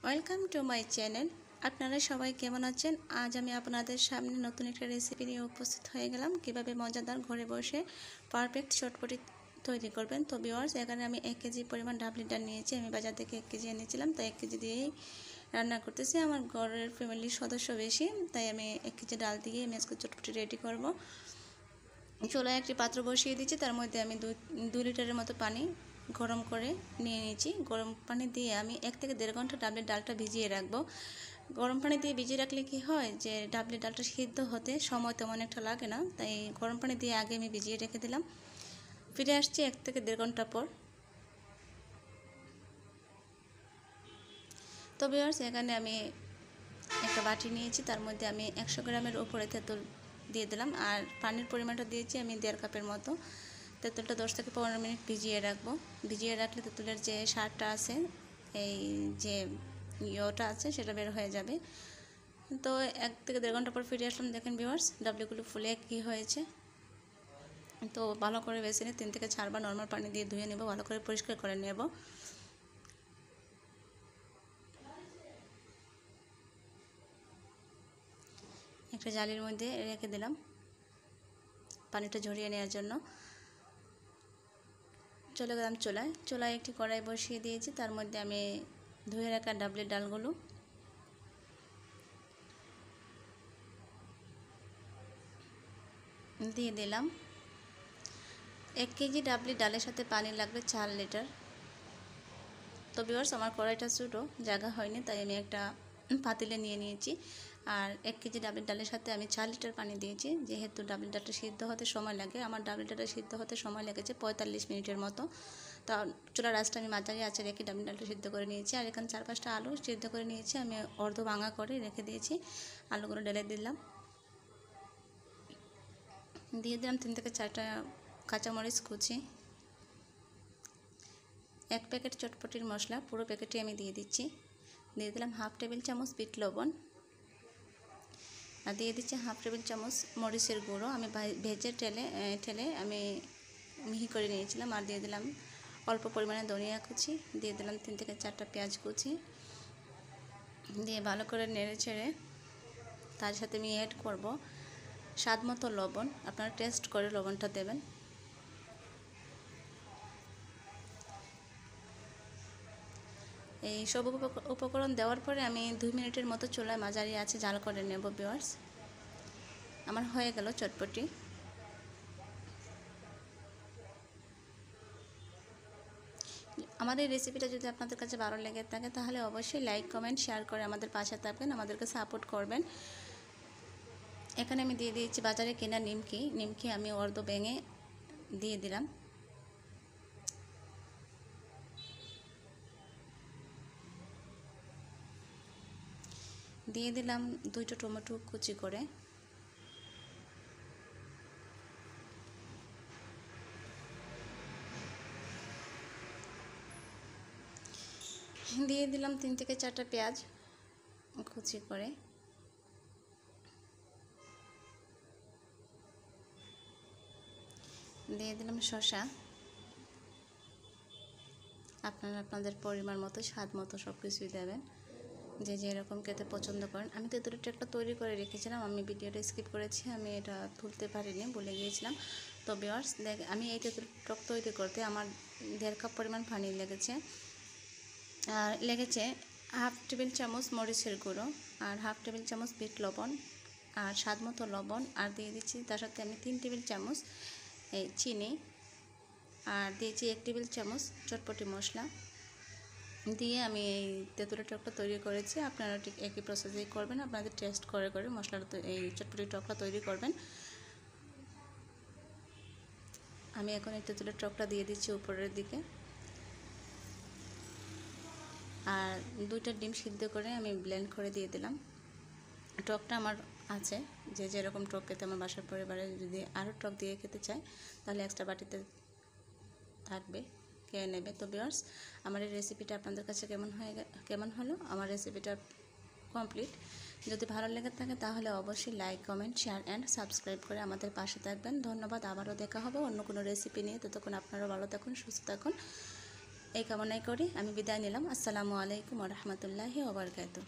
Welcome to my channel. আপনারা সবাই কেমন আছেন? আজ আমি আপনাদের সামনে নতুন একটা রেসিপি নিয়ে উপস্থিত হয়ে গেলাম, কিভাবে মজাদার ঘরে বসে পারফেক্ট চটপটি তৈরি করবেন। তো ভিউয়ার্স, এখানে আমি 1 কেজি পরিমাণ ডাবলি ডাল নিয়েছি। আমি বাজার থেকে 1 কেজি এনেছিলাম, তাই 1 কেজি দিয়েই রান্না করতেছি। আমার ঘরের ফ্যামিলির সদস্য বেশি, তাই আমি 1 কেজি ডাল দিয়ে আমি আজকে চটপটি রেডি করব। চুলায় একটি পাত্র বসিয়ে দিয়েছি, তার মধ্যে আমি 2 লিটারের মতো পানি গরম করে নিয়ে নিয়েছি। গরম পানি দিয়ে আমি 1 থেকে 1.5 ঘন্টা ডাবলির ডালটা ভিজিয়ে রাখবো। গরম পানি দিয়ে ভিজিয়ে রাখলে কি হয় যে ডাবলির ডালটা সিদ্ধ হতে সময় তেমন একটা লাগে না, তাই গরম পানি দিয়ে আগে আমি ভিজিয়ে রেখে দিলাম। ফিরে আসছি 1 থেকে 1.5 ঘন্টা পর। তো ভিউয়ার্স, এখানে আমি একটা বাটি নিয়েছি, তার মধ্যে আমি 100 গ্রামের উপরে তেঁতুল দিয়ে দিলাম, আর পানির পরিমাণটা দিয়েছি আমি 1.5 কাপের মতো। তেঁতুলটা 10 থেকে 15 মিনিট ভিজিয়ে রাখবো। ভিজিয়ে রাখলে তেঁতুলের যে সারটা আছে, এই যে ইয়েটা আছে, সেটা বের হয়ে যাবে। তো 1 থেকে 1.5 ঘন্টা পর ফিরে আসলাম। দেখেন ভিউয়ার্স, ডাবলিগুলো ফুলে কী হয়েছে। তো ভালো করে বেসিনে 3 থেকে 4 বার নর্মাল পানি দিয়ে ধুয়ে নেব, ভালো করে পরিষ্কার করে নেব। একটা জালির মধ্যে রেখে দিলাম পানিটা ঝরিয়ে নেওয়ার জন্য। চলে গেলাম চুলায় একটি কড়াই বসিয়ে দিয়েছি, তার মধ্যে আমি ধুয়ে রাখা ডাবলির ডালগুলো দিয়ে দিলাম। 1 কেজি ডাবলি ডালের সাথে পানি লাগবে 4 লিটার। তো ভিউয়ার্স, আমার কড়াইটা ছোটো, জায়গা হয়নি, তাই আমি একটা পাতিলে নিয়ে নিয়েছি। আর 1 কেজি ডাবলি ডালের সাথে আমি 4 লিটার পানি দিয়েছি। যেহেতু ডাবলি ডালটা সিদ্ধ হতে সময় লাগে, আমার ডাবলি ডালটা সিদ্ধ হতে সময় লেগেছে 45 মিনিটের মতো। তা চুলার আঁচটা আমি মাঝারি আঁচে রেখে ডাবলি ডালটা সিদ্ধ করে নিয়েছি। আর এখানে 4-5টা আলু সিদ্ধ করে নিয়েছি, আমি অর্ধ ভাঙা করে রেখে দিয়েছি। আলুগুলো ঢেলে দিলাম, দিয়ে দিলাম 3 থেকে 4টা কাঁচামরিচ কুচি। 1 প্যাকেট চটপটির মশলা, পুরো প্যাকেটটি আমি দিয়ে দিচ্ছি। দিয়ে দিলাম 1/2 টেবিল চামচ বিট লবণ, আর দিয়ে দিচ্ছি 1/2 টেবিল চামচ মরিচের গুঁড়ো। আমি ভেজে ঠেলে আমি মিহি করে নিয়েছিলাম। আর দিয়ে দিলাম অল্প পরিমাণে ধনিয়া কুচি, দিয়ে দিলাম 3 থেকে 4টা পেঁয়াজ কুচি। দিয়ে ভালো করে নেড়ে ছেড়ে তার সাথে আমি অ্যাড করব স্বাদ মতো লবণ। আপনারা টেস্ট করে লবণটা দেবেন। এই সব উপকরণ দেওয়ার পরে আমি 2 মিনিটের মতো চুলায় মাঝারি আছে জাল করে নেব। ভিউয়ার্স, আমার হয়ে গেল চটপটি। আমাদের রেসিপিটা যদি আপনাদের কাছে ভালো লেগে থাকে, তাহলে অবশ্যই লাইক কমেন্ট শেয়ার করে আমাদের পাশে থাকবেন, আমাদেরকে সাপোর্ট করবেন। এখানে আমি দিয়ে দিয়েছি বাজারে কেনা নিমকি আমি অর্ধ ভেঙে দিয়ে দিলাম। দিয়ে দিলাম 2টা টমেটো কুচি করে। দিয়ে দিলাম 3 থেকে 4টা পেঁয়াজ কুচি করে। দিয়ে দিলাম শসা। আপনারা আপনাদের পরিমাণ মতো স্বাদ মতো সব কিছুই দেবেন, যে যেরকম খেতে পছন্দ করেন। আমি তেঁতুলের টকটা তৈরি করে রেখেছিলাম, আমি ভিডিওটা স্কিপ করেছি, আমি এটা তুলতে পারিনি, ভুলে গিয়েছিলাম। তো ভিউয়ার্স, আমি এই তেঁতুল টক তৈরি করতে আমার 1.5 কাপ পরিমাণ পানি লেগেছে। আর লেগেছে 1/2 টেবিল চামচ মরিচের গুঁড়ো, আর 1/2 টেবিল চামচ বিট লবণ, আর স্বাদ মতো লবণ। আর দিয়ে দিচ্ছি তার সাথে আমি 3 টেবিল চামচ চিনি, আর দিয়েছি 1 টেবিল চামচ চটপটি মশলা। দিয়ে আমি এই তেঁতুলের টকটা তৈরি করেছি। আপনারা ঠিক একই প্রসেসেই করবেন, আপনাদের টেস্ট করে করে মশলাটা এই চটপটি টকটা তৈরি করবেন। আমি এখন এই তেঁতুলের টকটা দিয়ে দিচ্ছি উপরের দিকে। আর 2টা ডিম সিদ্ধ করে আমি ব্লেন্ড করে দিয়ে দিলাম। টকটা আমার আছে, যে যেরকম টক খেতে, আমার বাসার পরিবারে যদি আরও টক দিয়ে খেতে চায়, তাহলে এক্সট্রা বাটিতে থাকবে, খেয়ে নেবে। তো ভিউয়ার্স, আমার এই রেসিপিটা আপনাদের কাছে কেমন হলো? আমার রেসিপিটা কমপ্লিট। যদি ভালো লেগে থাকে, তাহলে অবশ্যই like comment share and subscribe করে আমাদের পাশে থাকবেন। ধন্যবাদ। আবারও দেখা হবে অন্য কোনো রেসিপি নিয়ে। ততক্ষণ আপনারা ভালো থাকুন, সুস্থ থাকুন। এই কামনাই করি আমি বিদায় নিলাম। আসসালামু আলাইকুম ওয়া রাহমাতুল্লাহি ওয়া বারাকাতুহু।